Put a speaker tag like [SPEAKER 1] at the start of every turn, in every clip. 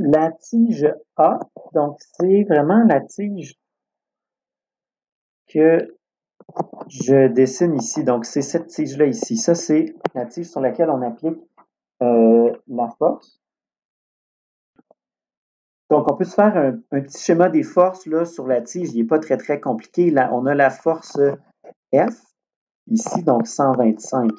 [SPEAKER 1] La tige A, donc c'est vraiment la tige que je dessine ici. Donc c'est cette tige-là ici. Ça, c'est la tige sur laquelle on applique la force. Donc, on peut se faire un petit schéma des forces là, sur la tige. Il n'est pas très, très compliqué. Là, on a la force F, ici, donc 125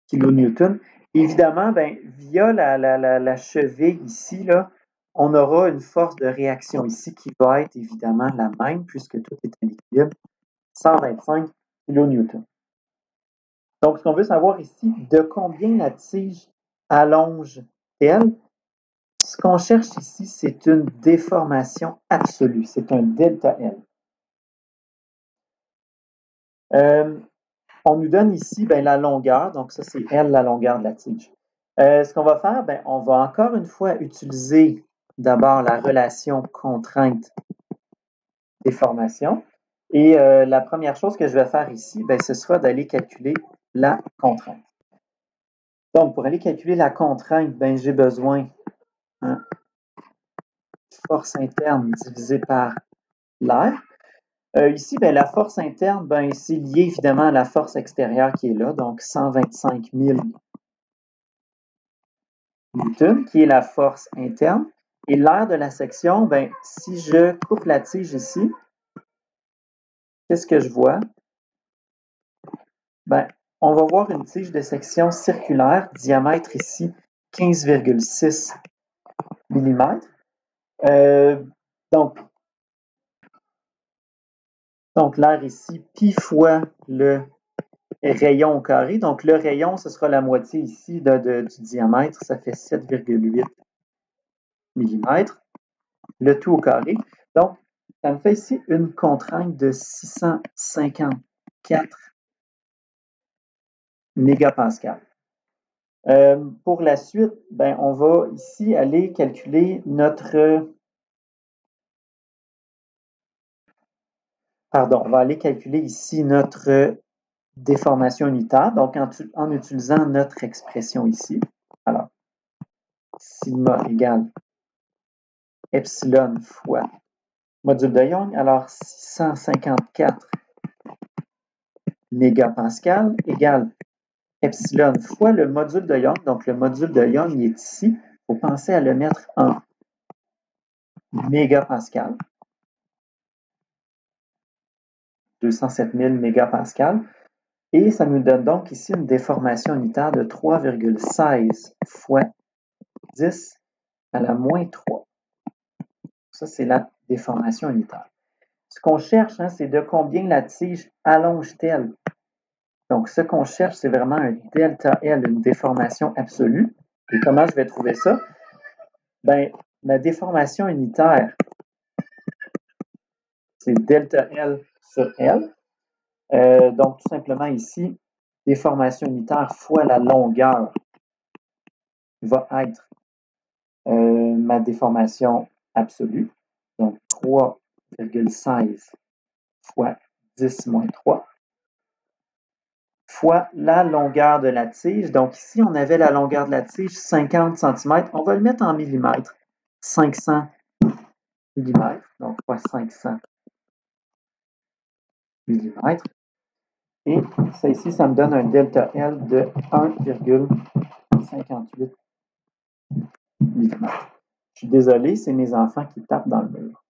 [SPEAKER 1] kN. Évidemment, ben, via la cheville ici, là, on aura une force de réaction ici qui va être évidemment la même puisque tout est à l'équilibre, 125 kN. Donc, ce qu'on veut savoir ici, de combien la tige allonge-t-elle? Ce qu'on cherche ici, c'est une déformation absolue. C'est un delta L. On nous donne ici la longueur. Donc, ça, c'est L, la longueur de la tige. Ce qu'on va faire, on va encore une fois utiliser d'abord la relation contrainte-déformation. Et la première chose que je vais faire ici, ce sera d'aller calculer la contrainte. Donc, pour aller calculer la contrainte, j'ai besoin de force interne divisée par l'air. Ici, la force interne, c'est lié évidemment à la force extérieure qui est là, donc 125 000 newtons, qui est la force interne. Et l'air de la section, si je coupe la tige ici, qu'est-ce que je vois? On va voir une tige de section circulaire, diamètre ici 15,6 mm. Donc l'air ici, pi fois le rayon au carré. Donc, le rayon, ce sera la moitié ici du diamètre. Ça fait 7,8 mm. Le tout au carré. Donc, ça me fait ici une contrainte de 654 mégapascales. Pour la suite, on va ici aller calculer notre... Pardon, on va aller calculer ici notre déformation unitaire, donc en utilisant notre expression ici. Alors, sigma égale epsilon fois module de Young. Alors, 654 mégapascales égale epsilon fois le module de Young. Donc, le module de Young, il est ici. Il faut penser à le mettre en mégapascales. 207 000 mégapascales. Et ça nous donne donc ici une déformation unitaire de 3,16 fois 10 à la moins 3. Ça, c'est la déformation unitaire. Ce qu'on cherche, c'est de combien la tige allonge-t-elle. Donc, ce qu'on cherche, c'est vraiment un delta L, une déformation absolue. Et comment je vais trouver ça? Ma déformation unitaire, c'est delta L sur L. Donc, tout simplement ici, déformation unitaire fois la longueur va être ma déformation absolue. Donc, 3,16 fois 10 moins 3 fois la longueur de la tige. Donc, ici, on avait la longueur de la tige, 50 cm. On va le mettre en millimètres. 500 mm. Donc, fois 500 mm. Et ça ici, ça me donne un delta L de 1,58 mm. Je suis désolé, c'est mes enfants qui tapent dans le mur.